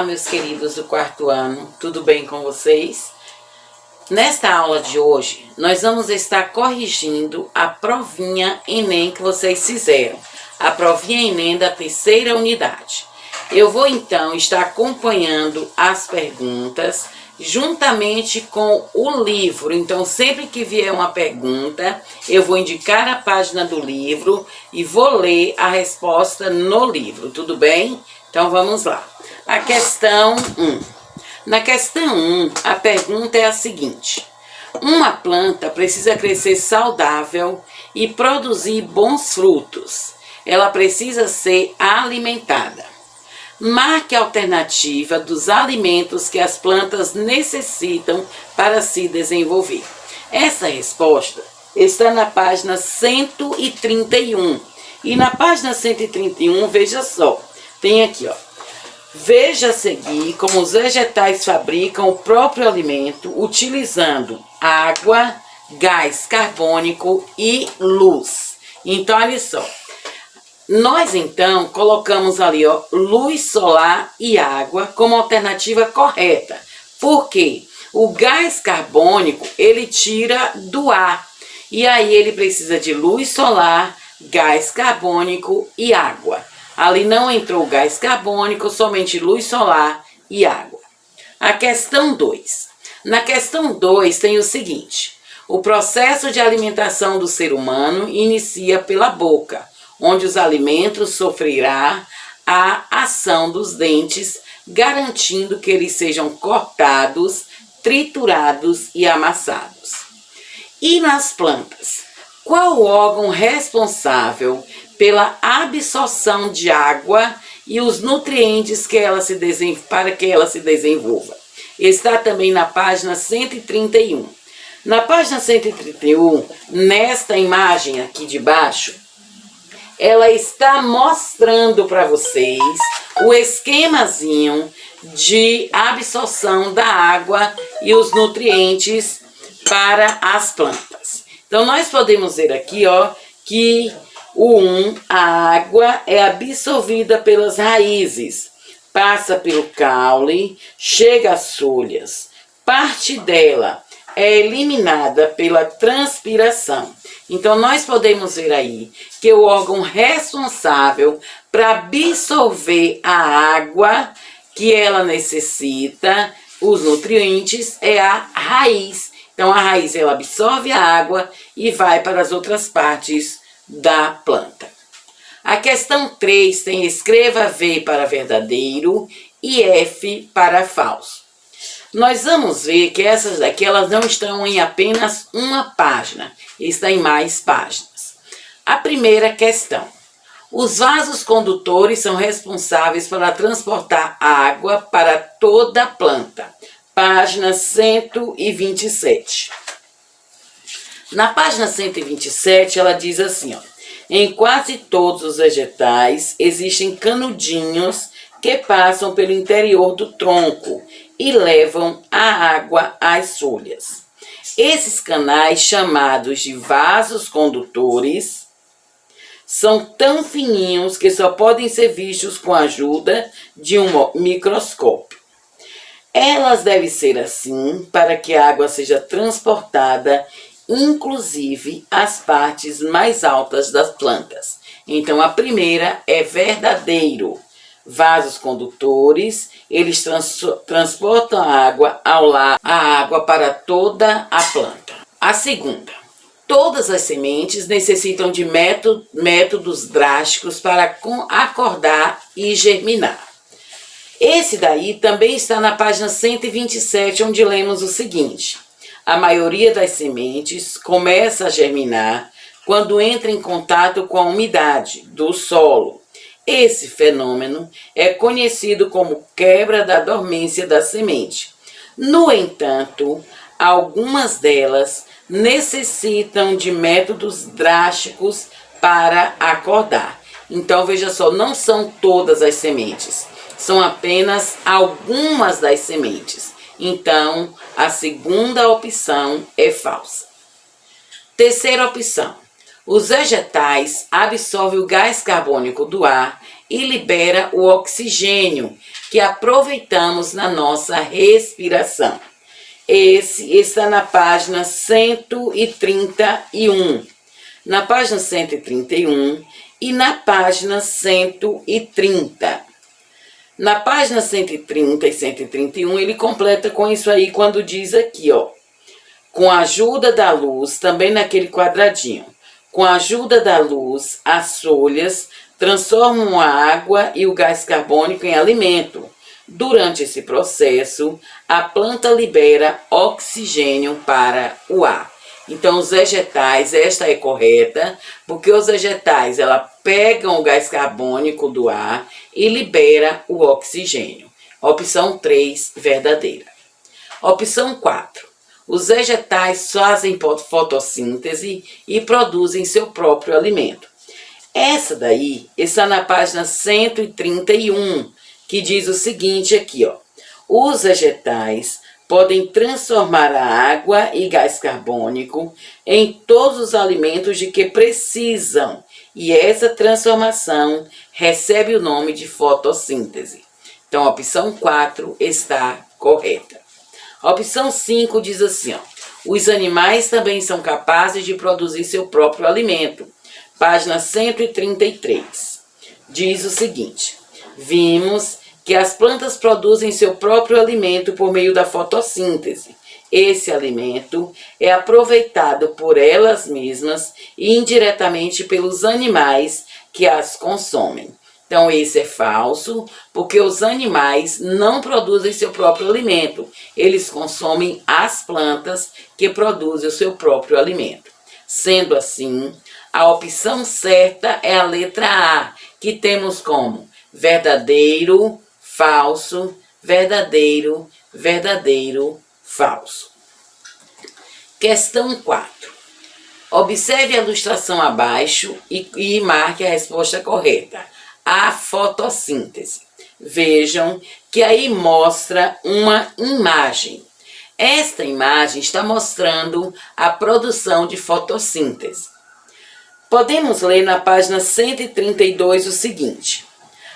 meus queridos do quarto ano, tudo bem com vocês? Nesta aula de hoje, nós vamos estar corrigindo a provinha Enem que vocês fizeram, a provinha Enem da terceira unidade. Eu vou então estar acompanhando as perguntas juntamente com o livro. Então, sempre que vier uma pergunta, eu vou indicar a página do livro e vou ler a resposta no livro, tudo bem? Então, vamos lá. A questão 1. Na questão 1, a pergunta é a seguinte: uma planta precisa crescer saudável e produzir bons frutos. Ela precisa ser alimentada. Marque a alternativa dos alimentos que as plantas necessitam para se desenvolver. Essa resposta está na página 131. E na página 131, veja só, tem aqui, ó. Veja a seguir como os vegetais fabricam o próprio alimento utilizando água, gás carbônico e luz. Então, olha só. Nós, então, colocamos ali, ó, luz solar e água como alternativa correta. Por quê? O gás carbônico, ele tira do ar. E aí, ele precisa de luz solar, gás carbônico e água. Ali não entrou gás carbônico, somente luz solar e água. A questão 2. Na questão 2 tem o seguinte: o processo de alimentação do ser humano inicia pela boca, onde os alimentos sofrerá a ação dos dentes, garantindo que eles sejam cortados, triturados e amassados. E nas plantas? Qual o órgão responsável pela absorção de água e os nutrientes para que ela se desenvolva? Está também na página 131. Na página 131, nesta imagem aqui de baixo, ela está mostrando para vocês o esquemazinho de absorção da água e os nutrientes para as plantas. Então, nós podemos ver aqui, ó, que a água é absorvida pelas raízes, passa pelo caule, chega às folhas. Parte dela é eliminada pela transpiração. Então, nós podemos ver aí que o órgão responsável para absorver a água que ela necessita, os nutrientes, é a raiz. Então, a raiz ela absorve a água e vai para as outras partes da planta. A questão 3 tem escreva V para verdadeiro e F para falso. Nós vamos ver que essas daqui elas não estão em apenas uma página, está em mais páginas. A primeira questão: os vasos condutores são responsáveis para transportar água para toda a planta. Página 127. Na página 127, ela diz assim, ó: em quase todos os vegetais existem canudinhos que passam pelo interior do tronco e levam a água às folhas. Esses canais, chamados de vasos condutores, são tão fininhos que só podem ser vistos com a ajuda de um microscópio. Elas devem ser assim para que a água seja transportada, inclusive as partes mais altas das plantas. Então, a primeira é verdadeiro. Vasos condutores, eles transportam a água para toda a planta. A segunda: todas as sementes necessitam de métodos drásticos para acordar e germinar. Esse daí também está na página 127, onde lemos o seguinte: a maioria das sementes começa a germinar quando entra em contato com a umidade do solo. Esse fenômeno é conhecido como quebra da dormência da semente. No entanto, algumas delas necessitam de métodos drásticos para acordar. Então, veja só, não são todas as sementes, são apenas algumas das sementes. Então, a segunda opção é falsa. Terceira opção: Os vegetais absorvem o gás carbônico do ar e libera o oxigênio que aproveitamos na nossa respiração. Esse está na página 131. Na página 131 e na página 130. Na página 130 e 131, ele completa com isso aí quando diz aqui, ó. Com a ajuda da luz, também naquele quadradinho. Com a ajuda da luz, as folhas transformam a água e o gás carbônico em alimento. Durante esse processo, a planta libera oxigênio para o ar. Então, os vegetais, esta é correta, porque os vegetais, ela pegam o gás carbônico do ar e libera o oxigênio. Opção 3, verdadeira. Opção 4. Os vegetais fazem fotossíntese e produzem seu próprio alimento. Essa daí está na página 131, que diz o seguinte aqui, ó. Os vegetais podem transformar a água e gás carbônico em todos os alimentos de que precisam, e essa transformação recebe o nome de fotossíntese. Então, a opção 4 está correta. A opção 5 diz assim, ó, os animais também são capazes de produzir seu próprio alimento. Página 133. Diz o seguinte, vimos que as plantas produzem seu próprio alimento por meio da fotossíntese. Esse alimento é aproveitado por elas mesmas e indiretamente pelos animais que as consomem. Então, esse é falso, porque os animais não produzem seu próprio alimento. Eles consomem as plantas que produzem o seu próprio alimento. Sendo assim, a opção certa é a letra A, que temos como verdadeiro, falso, verdadeiro, verdadeiro, falso. Questão 4. Observe a ilustração abaixo e marque a resposta correta. A fotossíntese. Vejam que aí mostra uma imagem. Esta imagem está mostrando a produção de fotossíntese. Podemos ler na página 132 o seguinte.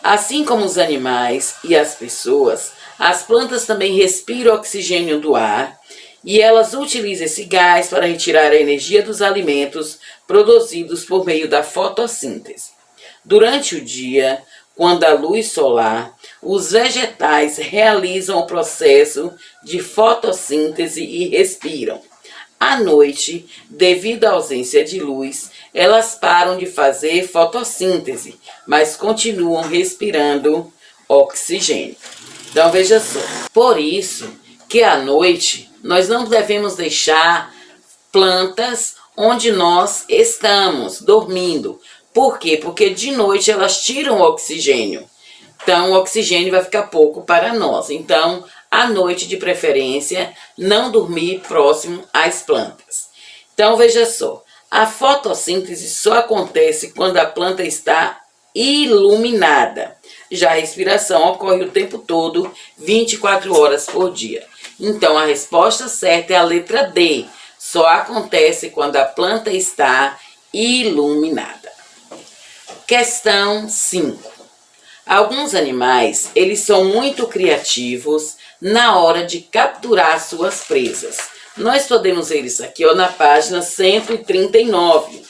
Assim como os animais e as pessoas, as plantas também respiram oxigênio do ar e elas utilizam esse gás para retirar a energia dos alimentos produzidos por meio da fotossíntese. Durante o dia, quando há luz solar, os vegetais realizam o processo de fotossíntese e respiram. À noite, devido à ausência de luz, elas param de fazer fotossíntese, mas continuam respirando oxigênio. Então, veja só. Por isso que à noite nós não devemos deixar plantas onde nós estamos dormindo. Por quê? Porque de noite elas tiram o oxigênio. Então, o oxigênio vai ficar pouco para nós. Então, à noite, de preferência, não dormir próximo às plantas. Então, veja só. A fotossíntese só acontece quando a planta está iluminada. Já a respiração ocorre o tempo todo, 24 horas por dia. Então, a resposta certa é a letra D. Só acontece quando a planta está iluminada. Questão 5. Alguns animais, eles são muito criativos na hora de capturar suas presas. Nós podemos ver isso aqui, ó, na página 139.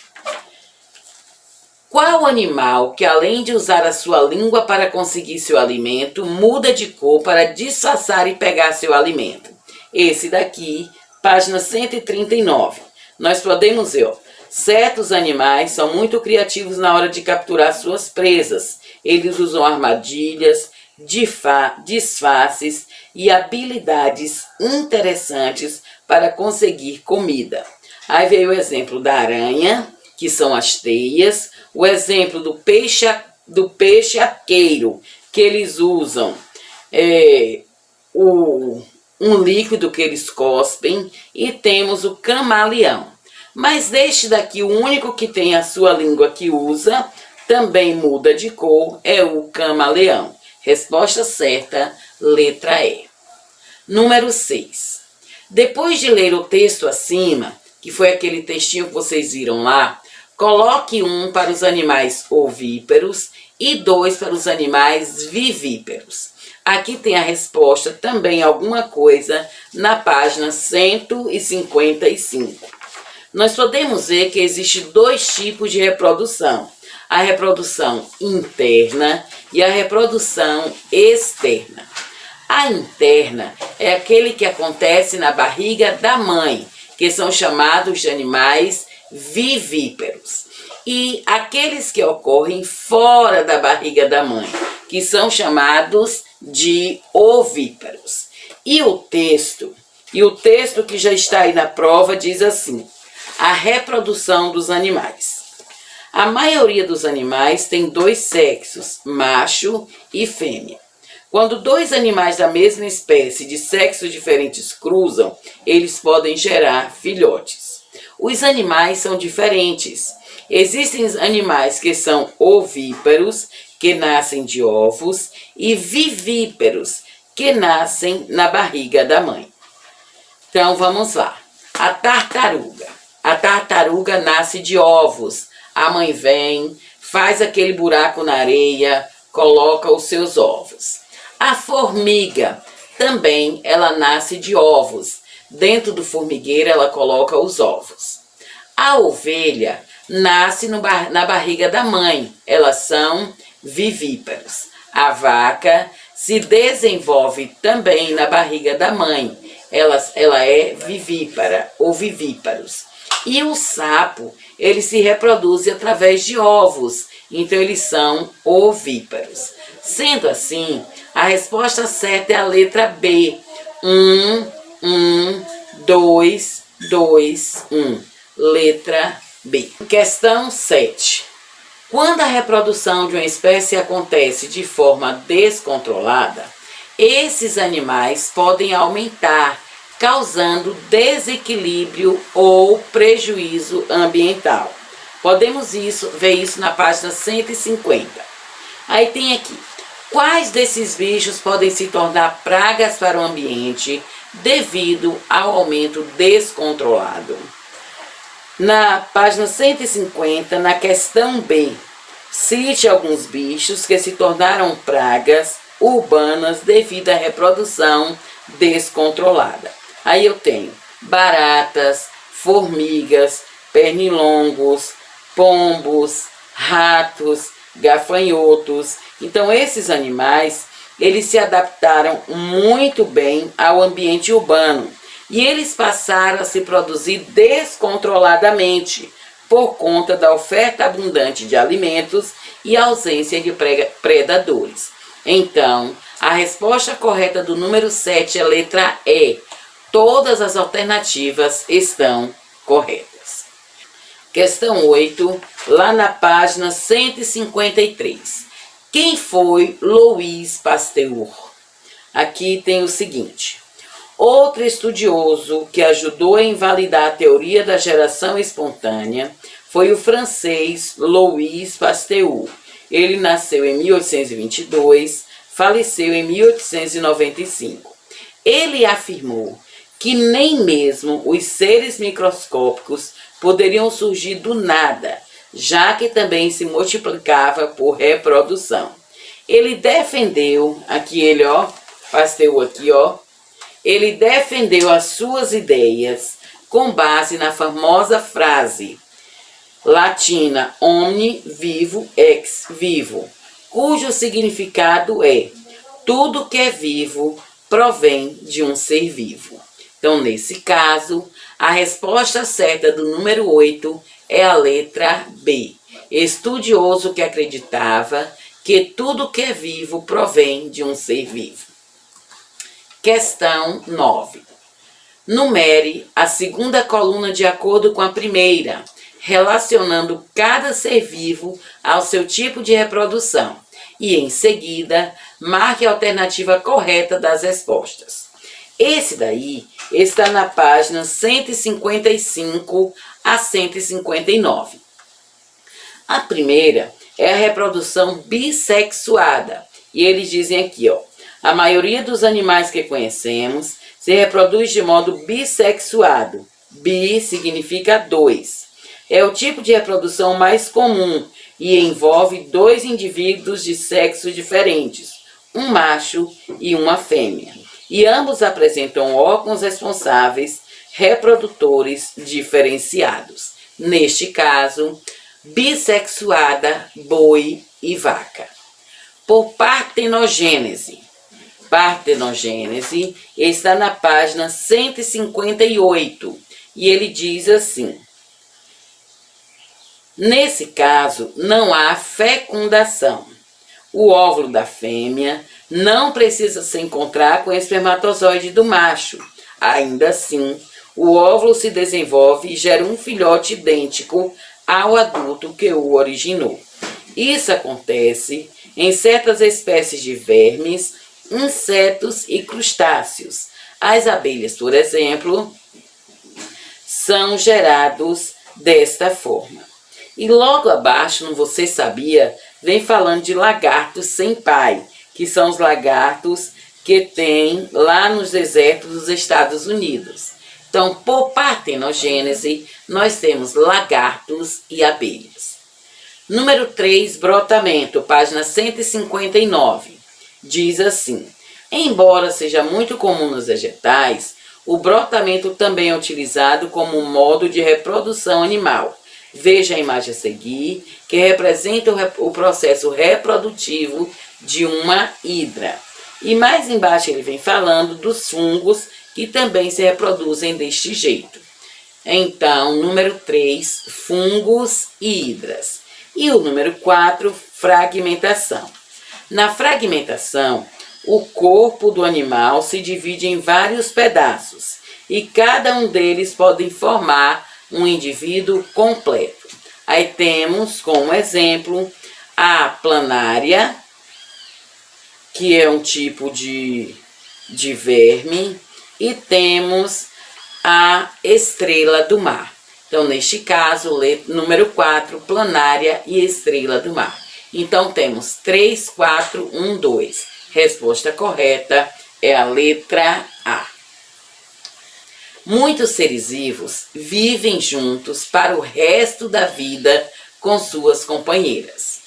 Qual animal que, além de usar a sua língua para conseguir seu alimento, muda de cor para disfarçar e pegar seu alimento? Esse daqui, página 139. Nós podemos ver, ó, certos animais são muito criativos na hora de capturar suas presas. Eles usam armadilhas, disfarces e habilidades interessantes para conseguir comida. Aí veio o exemplo da aranha, que são as teias, o exemplo do peixe arqueiro, que eles usam um líquido que eles cospem, e temos o camaleão. Mas deste daqui, o único que tem a sua língua que usa, também muda de cor, é o camaleão. Resposta certa, letra E. Número 6. Depois de ler o texto acima, que foi aquele textinho que vocês viram lá, Coloque 1 para os animais ovíparos e 2 para os animais vivíparos. Aqui tem a resposta, também alguma coisa, na página 155. Nós podemos ver que existe 2 tipos de reprodução. A reprodução interna e a reprodução externa. A interna é aquele que acontece na barriga da mãe, que são chamados de animais vivíparos. E aqueles que ocorrem fora da barriga da mãe, que são chamados de ovíparos. E o texto que já está aí na prova diz assim: a reprodução dos animais. A maioria dos animais tem 2 sexos, macho e fêmea. Quando 2 animais da mesma espécie de sexos diferentes cruzam, eles podem gerar filhotes. Os animais são diferentes. Existem animais que são ovíparos, que nascem de ovos, e vivíparos, que nascem na barriga da mãe. Então vamos lá. A tartaruga. A tartaruga nasce de ovos. A mãe vem, faz aquele buraco na areia, coloca os seus ovos. A formiga também, ela nasce de ovos. Dentro do formigueiro ela coloca os ovos. A ovelha nasce na barriga da mãe. Elas são vivíparos. A vaca se desenvolve também na barriga da mãe. Ela é vivípara ou vivíparos. E o sapo, ele se reproduz através de ovos. Então eles são ovíparos. Sendo assim, a resposta certa é a letra B. 1, 1, 2, 2, 1. Letra B. Questão 7. Quando a reprodução de uma espécie acontece de forma descontrolada, esses animais podem aumentar, causando desequilíbrio ou prejuízo ambiental. Podemos ver isso na página 150. Aí tem aqui: quais desses bichos podem se tornar pragas para o ambiente devido ao aumento descontrolado? Na página 150, na questão B, cite alguns bichos que se tornaram pragas urbanas devido à reprodução descontrolada. Aí eu tenho baratas, formigas, pernilongos, pombos, ratos, gafanhotos. Então esses animais, eles se adaptaram muito bem ao ambiente urbano e eles passaram a se produzir descontroladamente por conta da oferta abundante de alimentos e ausência de predadores. Então, a resposta correta do número 7 é a letra E. Todas as alternativas estão corretas. Questão 8, lá na página 153. Quem foi Louis Pasteur? Aqui tem o seguinte: outro estudioso que ajudou a invalidar a teoria da geração espontânea foi o francês Louis Pasteur. Ele nasceu em 1822, faleceu em 1895. Ele afirmou que nem mesmo os seres microscópicos poderiam surgir do nada, já que também se multiplicava por reprodução. Ele defendeu, Pasteur aqui, ele defendeu as suas ideias com base na famosa frase latina omni vivo ex vivo, cujo significado é: tudo que é vivo provém de um ser vivo. Então, nesse caso, a resposta certa do número 8 é a letra B. Estudioso que acreditava que tudo que é vivo provém de um ser vivo. Questão 9. Numere a segunda coluna de acordo com a primeira, relacionando cada ser vivo ao seu tipo de reprodução. E, em seguida, marque a alternativa correta das respostas. Esse daí está na página 155 a 159. A primeira é a reprodução bissexuada. E eles dizem aqui, a maioria dos animais que conhecemos se reproduz de modo bissexuado. Bi significa 2. É o tipo de reprodução mais comum e envolve 2 indivíduos de sexos diferentes, um macho e uma fêmea. E ambos apresentam órgãos responsáveis reprodutores diferenciados. Neste caso, bissexuada, boi e vaca. Por partenogênese. Partenogênese está na página 158 e ele diz assim: nesse caso, não há fecundação. O óvulo da fêmea não precisa se encontrar com o espermatozoide do macho. Ainda assim, o óvulo se desenvolve e gera um filhote idêntico ao adulto que o originou. Isso acontece em certas espécies de vermes, insetos e crustáceos. As abelhas, por exemplo, são gerados desta forma. E logo abaixo, no Você Sabia, vem falando de lagartos sem pai, que são os lagartos que tem lá nos desertos dos Estados Unidos. Então, por partenogênese, nós temos lagartos e abelhas. Número 3, brotamento, página 159. Diz assim: embora seja muito comum nos vegetais, o brotamento também é utilizado como um modo de reprodução animal. Veja a imagem a seguir, que representa o processo reprodutivo de uma hidra. E mais embaixo ele vem falando dos fungos que também se reproduzem deste jeito. Então, número 3, fungos e hidras. E o número 4, fragmentação. Na fragmentação, o corpo do animal se divide em vários pedaços e cada um deles pode formar um indivíduo completo. Aí temos como exemplo a planária, que é um tipo de verme, e temos a estrela do mar. Então, neste caso, número 4, planária e estrela do mar. Então, temos 3, 4, 1, 2. Resposta correta é a letra A. Muitos seres vivos vivem juntos para o resto da vida com suas companheiras.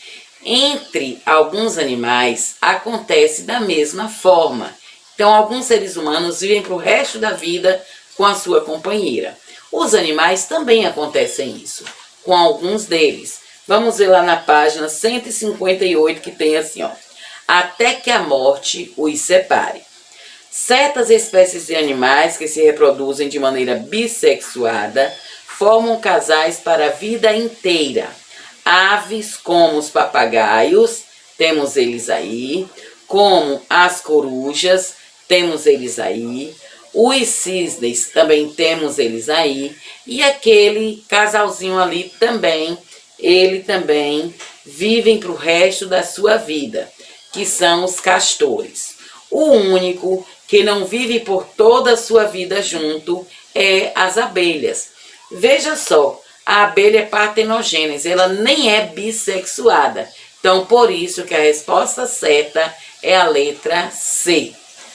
Entre alguns animais, acontece da mesma forma. Então, alguns seres humanos vivem para o resto da vida com a sua companheira. Os animais também acontecem isso, com alguns deles. Vamos ver lá na página 158 que tem assim, ó: até que a morte os separe. Certas espécies de animais que se reproduzem de maneira bissexuada formam casais para a vida inteira. Aves como os papagaios, temos eles aí, como as corujas, temos eles aí, os cisnes também temos eles aí, e aquele casalzinho ali também, ele também vivem para o resto da sua vida, que são os castores. O único que não vive por toda a sua vida junto é as abelhas. Veja só, a abelha é partenogênese, ela nem é bissexuada. Então, por isso que a resposta certa é a letra C.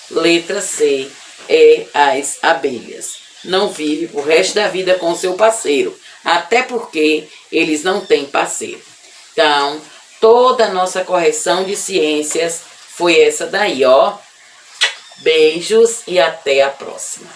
Letra C é as abelhas. Não vive pro resto da vida com seu parceiro, até porque eles não têm parceiro. Então, toda a nossa correção de ciências foi essa daí, ó. Beijos e até a próxima.